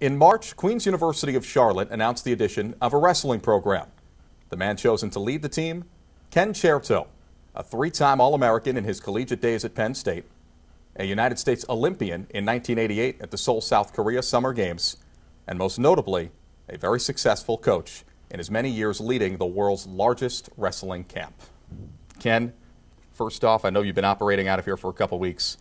In March, Queen's University of Charlotte announced the addition of a wrestling program. The man chosen to lead the team, Ken Chertow, a three-time All-American in his collegiate days at Penn State, a United States Olympian in 1988 at the Seoul, South Korea Summer Games, and most notably, a very successful coach in his many years leading the world's largest wrestling camp. Ken, first off, I know you've been operating out of here for a couple weeks.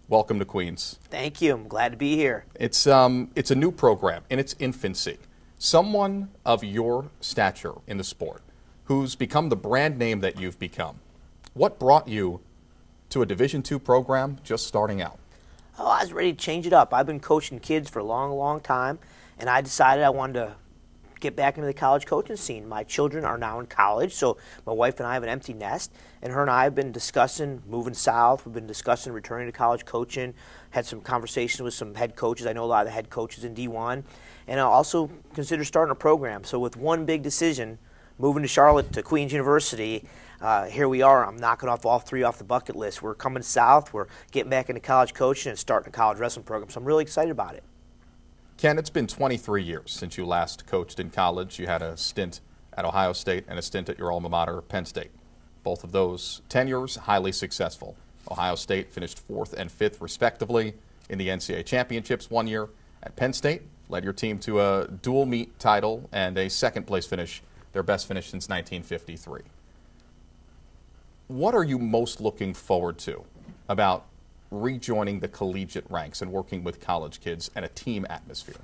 Welcome to Queens. Thank you. I'm glad to be here. It's a new program in its infancy. Someone of your stature in the sport who's become the brand name that you've become. What brought you to a Division II program just starting out? Oh, I was ready to change it up. I've been coaching kids for a long time, and I decided I wanted to get back into the college coaching scene. My children are now in college, so my wife and I have an empty nest, and her and I have been discussing moving south. We've been discussing returning to college coaching, had some conversations with some head coaches. I know a lot of the head coaches in D1, and I also consider starting a program. So with one big decision, moving to Charlotte to Queen's University, here we are. I'm knocking off all three off the bucket list. We're coming south, we're getting back into college coaching and starting a college wrestling program, so I'm really excited about it. Ken, it's been 23 years since you last coached in college. You had a stint at Ohio State and a stint at your alma mater, Penn State. Both of those tenures highly successful. Ohio State finished 4th and 5th respectively in the NCAA championships one year. At Penn State, led your team to a dual meet title and a second place finish, their best finish since 1953. What are you most looking forward to about rejoining the collegiate ranks and working with college kids and a team atmosphere?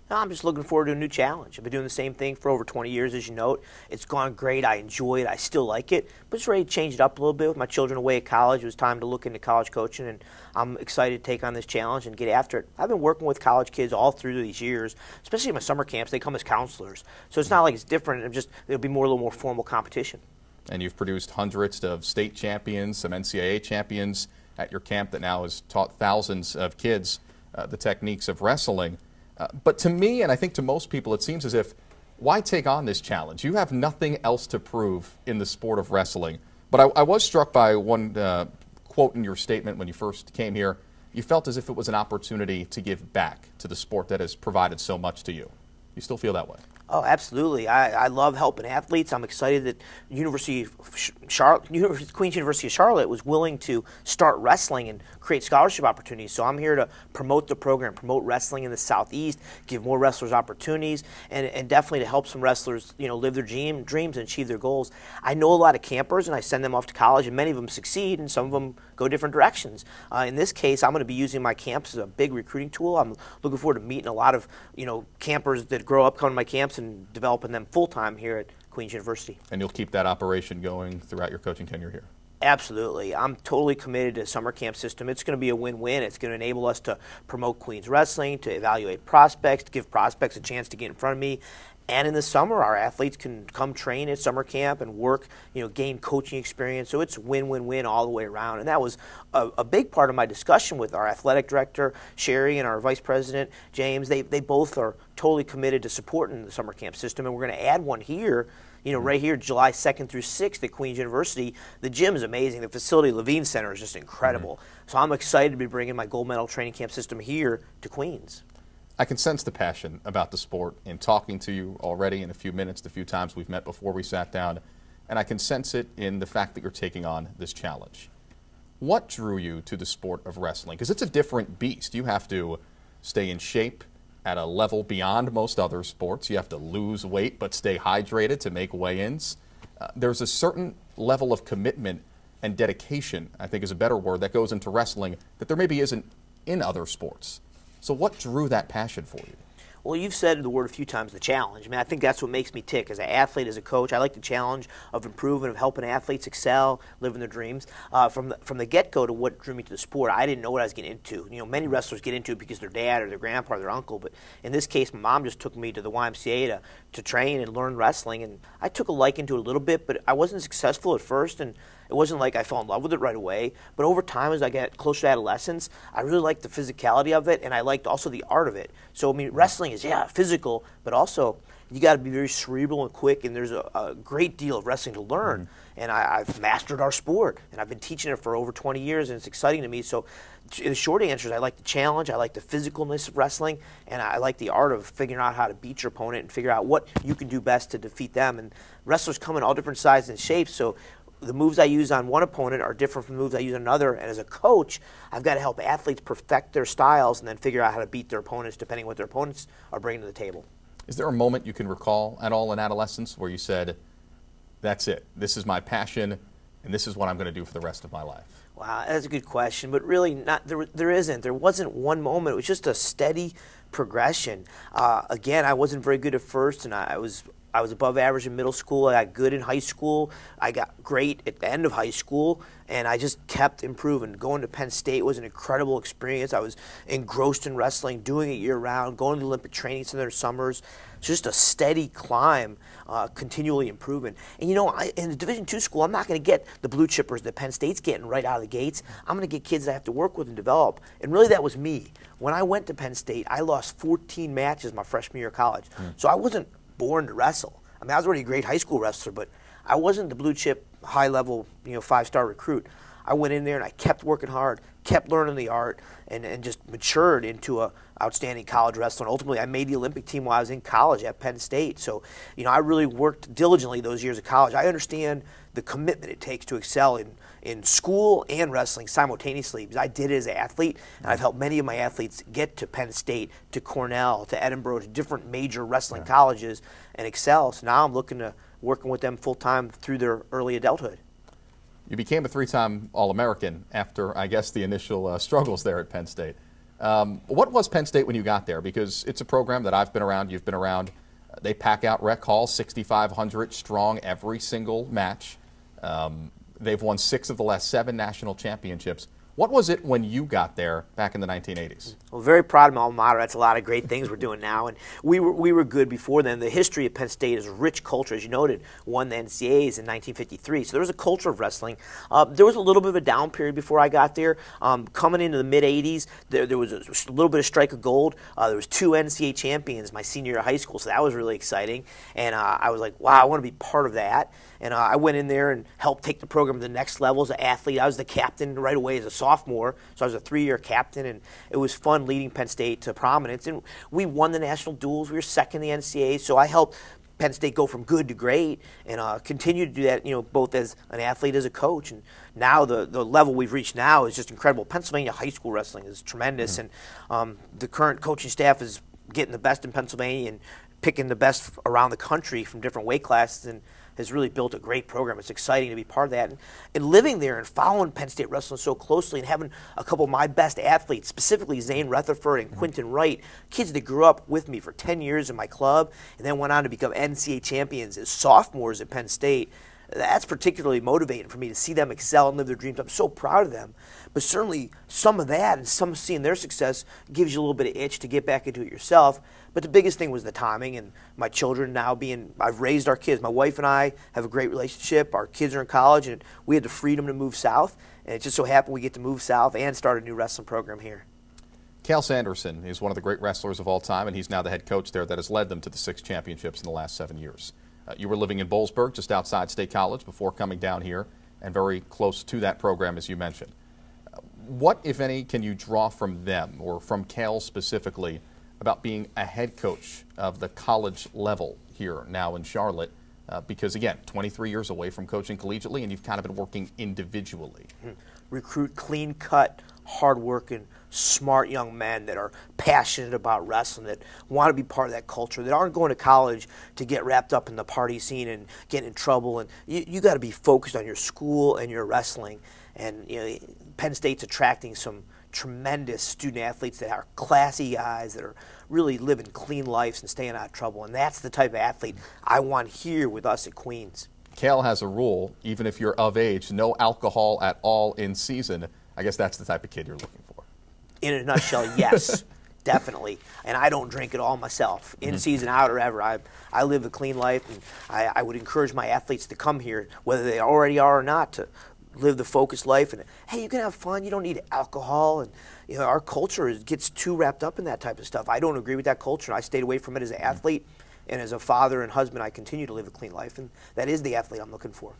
I'm just looking forward to a new challenge. I've been doing the same thing for over 20 years, as you note. It's gone great. I enjoy it. I still like it. But just ready to change it up a little bit. With my children away at college, it was time to look into college coaching, and I'm excited to take on this challenge and get after it. I've been working with college kids all through these years, especially in my summer camps. They come as counselors. So it's not like it's different. It'll be a little more formal competition. And you've produced hundreds of state champions, some NCAA champions at your camp that now has taught thousands of kids the techniques of wrestling. But to me, and I think to most people, it seems as if, why take on this challenge? You have nothing else to prove in the sport of wrestling. But I was struck by one quote in your statement when you first came here. You felt as if it was an opportunity to give back to the sport that has provided so much to you. You still feel that way? Oh, absolutely. I love helping athletes. I'm excited that Queen's University of Charlotte was willing to start wrestling and create scholarship opportunities. So I'm here to promote the program, promote wrestling in the Southeast, give more wrestlers opportunities, and definitely to help some wrestlers, live their dreams and achieve their goals. I know a lot of campers, and I send them off to college, and many of them succeed, and some of them go different directions. In this case, I'm going to be using my camps as a big recruiting tool. I'm looking forward to meeting a lot of, campers that grow up coming to my camps and developing them full-time here at Queen's University. And you'll keep that operation going throughout your coaching tenure here? Absolutely. I'm totally committed to the summer camp system. It's going to be a win-win. It's going to enable us to promote Queens wrestling, to evaluate prospects, to give prospects a chance to get in front of me. And in the summer, our athletes can come train at summer camp and work, gain coaching experience. So it's win-win-win all the way around. And that was a big part of my discussion with our athletic director, Sherry, and our vice president, James. They both are totally committed to supporting the summer camp system. And we're going to add one here, right here, July 2nd through 6th at Queen's University. The gym is amazing. The facility, Levine Center, is just incredible. So I'm excited to be bringing my gold medal training camp system here to Queens. I can sense the passion about the sport in talking to you already in a few minutes, the few times we've met before we sat down, and I can sense it in the fact that you're taking on this challenge. What drew you to the sport of wrestling? Because it's a different beast. You have to stay in shape at a level beyond most other sports. You have to lose weight but stay hydrated to make weigh-ins. There's a certain level of commitment and dedication, I think is a better word, that goes into wrestling that there maybe isn't in other sports. So what drew that passion for you? Well, you've said the word a few times, the challenge. I think that's what makes me tick. As an athlete, as a coach, I like the challenge of improving, of helping athletes excel, living their dreams. From the get-go to what drew me to the sport, I didn't know what I was getting into. Many wrestlers get into it because their dad or their grandpa or their uncle, but in this case, my mom just took me to the YMCA to train and learn wrestling, and I took a liking to it a little bit, but I wasn't successful at first, and it wasn't like I fell in love with it right away, but over time as I got closer to adolescence, I really liked the physicality of it, and I liked also the art of it. So, wrestling is, physical, but also, you got to be very cerebral and quick, and there's a great deal of wrestling to learn. And I've mastered our sport, and I've been teaching it for over 20 years, and it's exciting to me. So the short answer is I like the challenge, I like the physicalness of wrestling, and I like the art of figuring out how to beat your opponent and figure out what you can do best to defeat them. And wrestlers come in all different sizes and shapes, so the moves I use on one opponent are different from the moves I use on another, and as a coach, I've got to help athletes perfect their styles and then figure out how to beat their opponents depending on what their opponents are bringing to the table. Is there a moment you can recall at all in adolescence where you said, that's it, this is my passion, and this is what I'm going to do for the rest of my life? Wow, that's a good question, but really not. There isn't. There wasn't one moment. It was just a steady progression. Again, I wasn't very good at first, and I was above average in middle school. I got good in high school. I got great at the end of high school, and I just kept improving. Going to Penn State was an incredible experience. I was engrossed in wrestling, doing it year-round, going to the Olympic training center summers. It's just a steady climb, continually improving. And you know, in the Division II school, I'm not going to get the blue chippers that Penn State's getting right out of the gates. I'm going to get kids that I have to work with and develop. And really, that was me. When I went to Penn State, I lost 14 matches my freshman year of college. So I wasn't born to wrestle. I mean, I was already a great high school wrestler, but I wasn't the blue chip, high level, 5-star recruit. I went in there and I kept working hard, kept learning the art, and just matured into a outstanding college wrestler. And ultimately, I made the Olympic team while I was in college at Penn State. So, I really worked diligently those years of college. I understand the commitment it takes to excel in school and wrestling simultaneously, because I did it as an athlete, and I've helped many of my athletes get to Penn State, to Cornell, to Edinburgh, to different major wrestling colleges and excel. So now I'm looking to working with them full-time through their early adulthood. You became a 3-time All-American after, I guess, the initial struggles there at Penn State. What was Penn State when you got there? Because it's a program that I've been around, you've been around. They pack out Rec Hall, 6,500 strong every single match. They've won 6 of the last 7 national championships. What was it when you got there back in the 1980s? Well, very proud of my alma mater. That's a lot of great things we're doing now, and we were good before then. The history of Penn State is a rich culture, as you noted. Won the NCAAs in 1953, so there was a culture of wrestling. There was a little bit of a down period before I got there. Coming into the mid 80s, there was a little bit of strike of gold. There was 2 NCAA champions my senior year of high school, so that was really exciting. And I was like, wow, I want to be part of that. And I went in there and helped take the program to the next level as an athlete. I was the captain right away as a sophomore, so I was a 3-year captain, and it was fun leading Penn State to prominence. And we won the national duels. We were second in the NCAA, so I helped Penn State go from good to great, and continue to do that, both as an athlete, as a coach. And now the level we've reached now is just incredible. Pennsylvania high school wrestling is tremendous, and the current coaching staff is getting the best in Pennsylvania and picking the best around the country from different weight classes, and has really built a great program. It's exciting to be part of that. And living there and following Penn State wrestling so closely and having a couple of my best athletes, specifically Zane Rutherford and Quinton Wright, kids that grew up with me for 10 years in my club and then went on to become NCAA champions as sophomores at Penn State, that's particularly motivating for me to see them excel and live their dreams. I'm so proud of them. But certainly some of that and some seeing their success gives you a little bit of itch to get back into it yourself. But the biggest thing was the timing, and my children now I've raised our kids. My wife and I have a great relationship. Our kids are in college, and we had the freedom to move south. And it just so happened we get to move south and start a new wrestling program here. Cal Sanderson is one of the great wrestlers of all time, and he's now the head coach there that has led them to the 6 championships in the last 7 years. You were living in Boalsburg, just outside State College, before coming down here, and very close to that program, as you mentioned. What, if any, can you draw from them, or from Cal specifically, about being a head coach of the college level here now in Charlotte? Because, again, 23 years away from coaching collegiately, and you've kind of been working individually. Recruit clean-cut, hard-working, smart young men that are passionate about wrestling, that want to be part of that culture, that aren't going to college to get wrapped up in the party scene and get in trouble. And you got to be focused on your school and your wrestling. And Penn State's attracting some tremendous student athletes that are classy guys that are really living clean lives and staying out of trouble. And that's the type of athlete I want here with us at Queens. Cal has a rule, even if you're of age, no alcohol at all in season. I guess that's the type of kid you're looking for. In a nutshell, yes, definitely. And I don't drink at all myself, in season, out, or ever. I live a clean life, and I would encourage my athletes to come here, whether they already are or not, to live the focused life. And hey, you can have fun. You don't need alcohol. And our culture gets too wrapped up in that type of stuff. I don't agree with that culture. I stayed away from it as an athlete. And as a father and husband, I continue to live a clean life, and that is the athlete I'm looking for.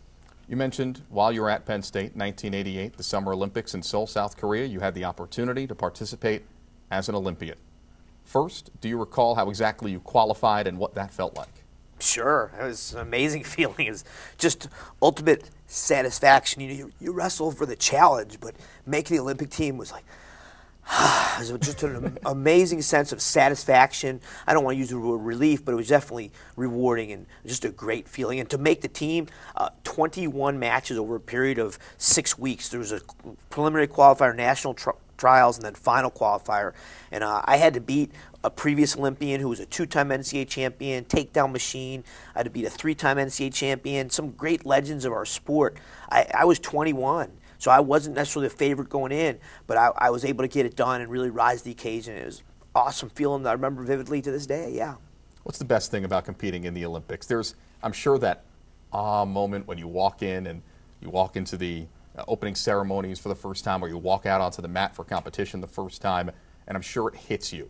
You mentioned while you were at Penn State, 1988, the Summer Olympics in Seoul, South Korea, you had the opportunity to participate as an Olympian. First, do you recall how exactly you qualified and what that felt like? Sure. It was an amazing feeling. It's just ultimate satisfaction. You wrestle for the challenge, but making the Olympic team was like, it was just an amazing sense of satisfaction. I don't want to use the word relief, but it was definitely rewarding and just a great feeling. And to make the team, 21 matches over a period of 6 weeks. There was a preliminary qualifier, national trials, and then final qualifier. And I had to beat a previous Olympian who was a 2-time NCAA champion, takedown machine. I had to beat a 3-time NCAA champion, some great legends of our sport. I was 21. So I wasn't necessarily the favorite going in, but I was able to get it done and really rise to the occasion. It was an awesome feeling that I remember vividly to this day, yeah. What's the best thing about competing in the Olympics? There's, I'm sure, that moment when you walk in and you walk into the opening ceremonies for the first time, or you walk out onto the mat for competition the first time, and I'm sure it hits you.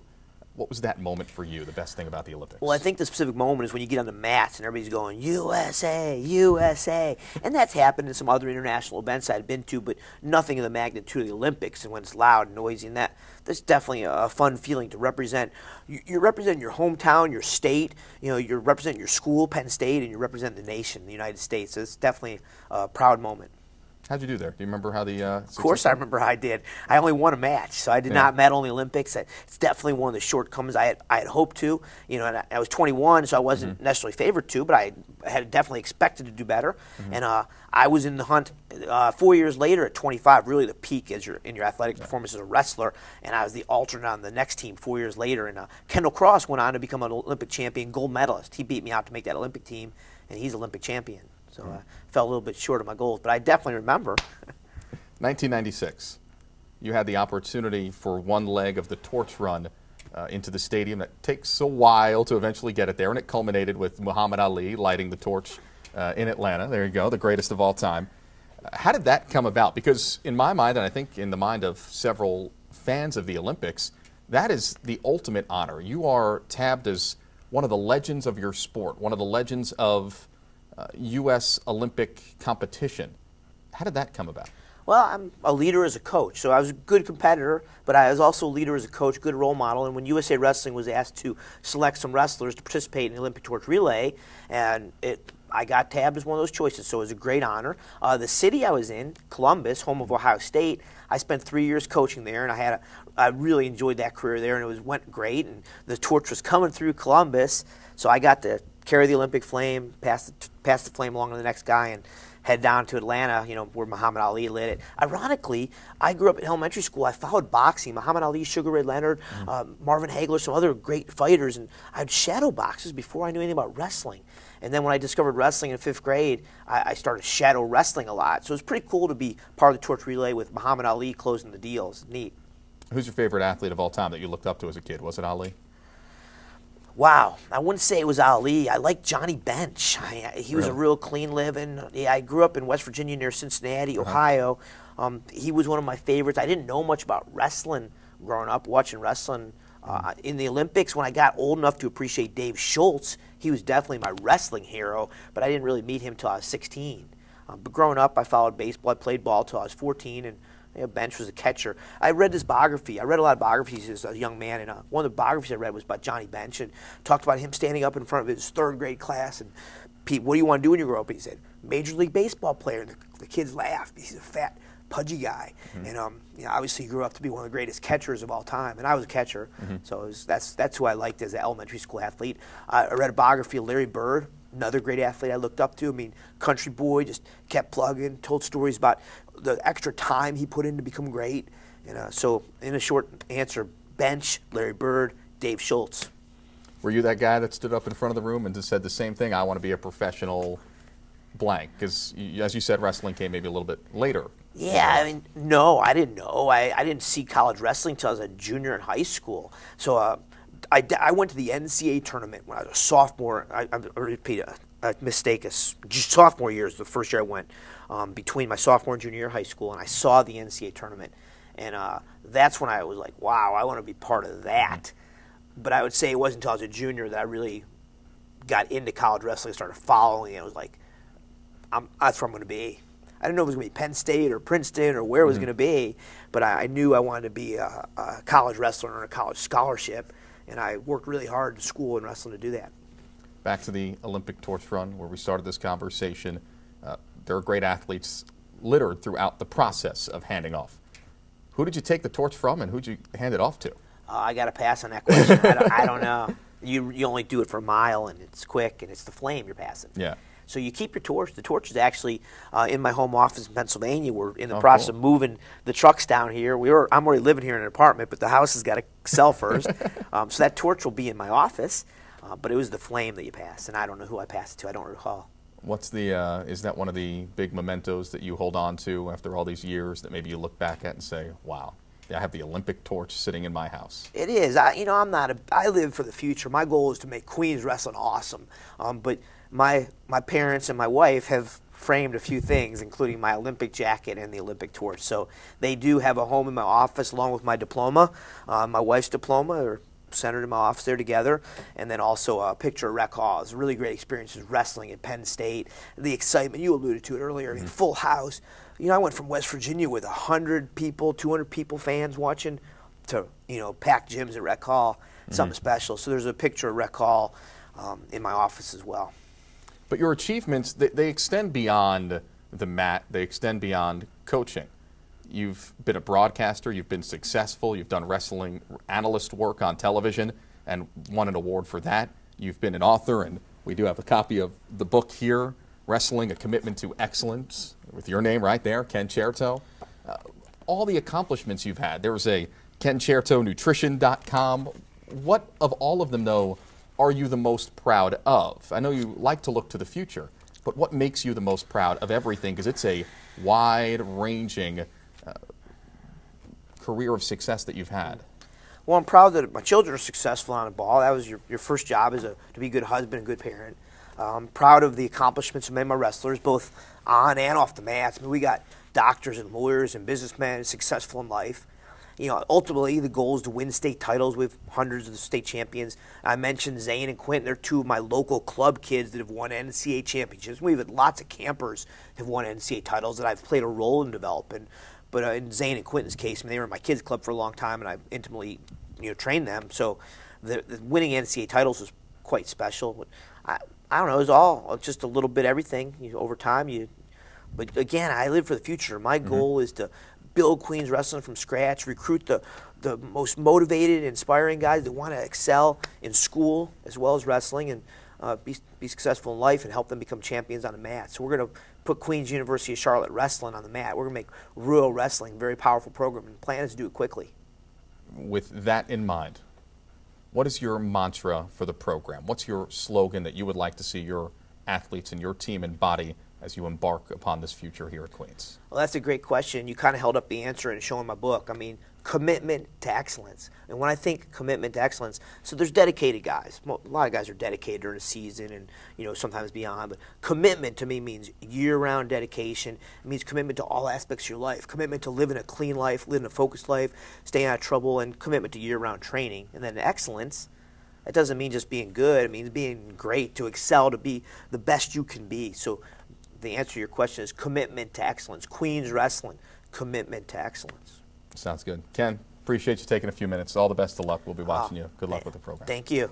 What was that moment for you, the best thing about the Olympics? Well, I think the specific moment is when you get on the mats and everybody's going, USA, USA. And that's happened in some other international events I'd been to, but nothing of the magnitude of the Olympics. And when it's loud and noisy and that's definitely a fun feeling to represent. You're representing your hometown, your state, you're representing your school, Penn State, and you're representing the nation, the United States. So it's definitely a proud moment. How'd you do there? Do you remember how the Of course I remember how I did. I only won a match, so I did not medal in the Olympics. It's definitely one of the shortcomings I had hoped to. And I was 21, so I wasn't necessarily favored to, but I had definitely expected to do better. And I was in the hunt 4 years later at 25, really the peak in your athletic performance as a wrestler, and I was the alternate on the next team 4 years later. And Kendall Cross went on to become an Olympic champion, gold medalist. He beat me out to make that Olympic team, and he's Olympic champion. So I fell a little bit short of my goals, but I definitely remember. 1996, you had the opportunity for one leg of the torch run into the stadium. That takes a while to eventually get it there, and it culminated with Muhammad Ali lighting the torch in Atlanta. There you go, the greatest of all time. How did that come about? Because in my mind, and I think in the mind of several fans of the Olympics, that is the ultimate honor. You are tabbed as one of the legends of your sport, one of the legends of U.S. Olympic competition. How did that come about? Well, I'm a leader as a coach. So I was a good competitor, but I was also a leader as a coach, good role model. And when USA Wrestling was asked to select some wrestlers to participate in the Olympic torch relay, and I got tabbed as one of those choices, so it was a great honor. The city I was in, Columbus, home of Ohio State, I spent 3 years coaching there, and I really enjoyed that career there, and it went great. And the torch was coming through Columbus, so I got to carry the Olympic flame, pass the flame along to the next guy, and head down to Atlanta, where Muhammad Ali lit it. Ironically, I grew up in elementary school. I followed boxing, Muhammad Ali, Sugar Ray Leonard, Marvin Hagler, some other great fighters, and I'd shadow boxes before I knew anything about wrestling. And then when I discovered wrestling in 5th grade, I started shadow wrestling a lot. So it was pretty cool to be part of the torch relay with Muhammad Ali closing the deal. It's neat. Who's your favorite athlete of all time that you looked up to as a kid? Was it Ali? Wow, I wouldn't say it was Ali. I liked Johnny Bench. He was a real clean living. Yeah, I grew up in West Virginia near Cincinnati, Ohio. He was one of my favorites. I didn't know much about wrestling growing up, watching wrestling. In the Olympics, when I got old enough to appreciate Dave Schultz, he was definitely my wrestling hero, but I didn't really meet him till I was 16. But growing up, I followed baseball. I played ball till I was 14, and Bench was a catcher. I read his biography. I read a lot of biographies as a young man, and one of the biographies I read was about Johnny Bench, and talked about him standing up in front of his 3rd grade class, and Pete, what do you want to do when you grow up? And he said, Major League Baseball player. And the kids laughed. He's a fat, pudgy guy, and obviously he grew up to be one of the greatest catchers of all time, and I was a catcher, so that's who I liked as an elementary school athlete. I read a biography of Larry Bird, another great athlete I looked up to. I mean, country boy, just kept plugging, told stories about the extra time he put in to become great. And so in a short answer, Bench, Larry Bird, Dave Schultz. Were you that guy that stood up in front of the room and just said the same thing, I want to be a professional blank? Because, as you said, wrestling came maybe a little bit later. Yeah, I mean, no, I didn't know. I didn't see college wrestling until I was a junior in high school. So I went to the NCAA tournament when I was a sophomore. I repeat a mistake. Sophomore year is the first year I went between my sophomore and junior year of high school, and I saw the NCAA tournament. And that's when I was like, wow, I want to be part of that. But I would say it wasn't until I was a junior that I really got into college wrestling, started following it, I was like, that's where I'm going to be. I didn't know if it was going to be Penn State or Princeton or where it was going to be, but I knew I wanted to be a college wrestler or a college scholarship, and I worked really hard in school and wrestling to do that. Back to the Olympic torch run where we started this conversation. There are great athletes littered throughout the process of handing off. Who did you take the torch from, and who did you hand it off to? I got to pass on that question. I don't know. You only do it for a mile, and it's quick, and it's the flame you're passing. Yeah. So you keep your torch. The torch is actually in my home office in Pennsylvania. We're in the process of moving the trucks down here. I'm already living here in an apartment, but the house has got to sell first. So that torch will be in my office. But it was the flame that you passed, and I don't know who I passed it to. I don't recall. What's the? Is that one of the big mementos that you hold on to after all these years that maybe you look back at and say, "Wow, yeah, I have the Olympic torch sitting in my house"? It is. I live for the future. My goal is to make Queens wrestling awesome. But my parents and my wife have framed a few things, including my Olympic jacket and the Olympic torch. So they do have a home in my office along with my diploma, my wife's diploma, or centered in my office there together, and then also a picture of Rec Hall. It was a really great experience wrestling at Penn State. The excitement, you alluded to it earlier, I mean, full house. I went from West Virginia with 100 people, 200 people, fans watching, to, packed gyms at Rec Hall, something special. So there's a picture of Rec Hall in my office as well. But your achievements, they extend beyond the mat. They extend beyond coaching. You've been a broadcaster, you've been successful, you've done wrestling analyst work on television and won an award for that. You've been an author, and we do have a copy of the book here, Wrestling, A Commitment to Excellence, with your name right there, Ken Chertow. All the accomplishments you've had. There was a KenChertowNutrition.com. What of all of them, though, are you the most proud of? I know you like to look to the future, but what makes you the most proud of everything? Because it's a wide-ranging career of success that you've had. Well, I'm proud that my children are successful on the ball. That was your first job, is to be a good husband and good parent. I'm proud of the accomplishments of many of my wrestlers, both on and off the mats. I mean, we got doctors and lawyers and businessmen successful in life. Ultimately, the goal is to win state titles. We have hundreds of state champions. I mentioned Zane and Quentin. They're two of my local club kids that have won NCAA championships. We've had lots of campers that have won NCAA titles that I've played a role in developing. But in Zane and Quentin's case, they were in my kids' club for a long time, and I intimately trained them. So the winning NCAA titles was quite special. But I don't know. It was all just a little bit everything over time. But again, I live for the future. My goal is to build Queens wrestling from scratch, recruit the most motivated, inspiring guys that want to excel in school as well as wrestling, and be successful in life and help them become champions on the mat. So we're going to put Queens University of Charlotte wrestling on the mat. We're going to make rural wrestling a very powerful program, and the plan is to do it quickly. With that in mind, what is your mantra for the program? What's your slogan that you would like to see your athletes and your team embody as you embark upon this future here at Queens? Well, that's a great question. You kind of held up the answer in showing my book. I mean, commitment to excellence. And when I think commitment to excellence, so there's dedicated guys. A lot of guys are dedicated during the season and sometimes beyond. But commitment to me means year-round dedication. It means commitment to all aspects of your life. Commitment to living a clean life, living a focused life, staying out of trouble, and commitment to year-round training. And then excellence, that doesn't mean just being good. It means being great, to excel, to be the best you can be. So the answer to your question is commitment to excellence. Queens Wrestling, commitment to excellence. Sounds good. Ken, appreciate you taking a few minutes. All the best of luck. We'll be watching you. Good luck with the program. Thank you.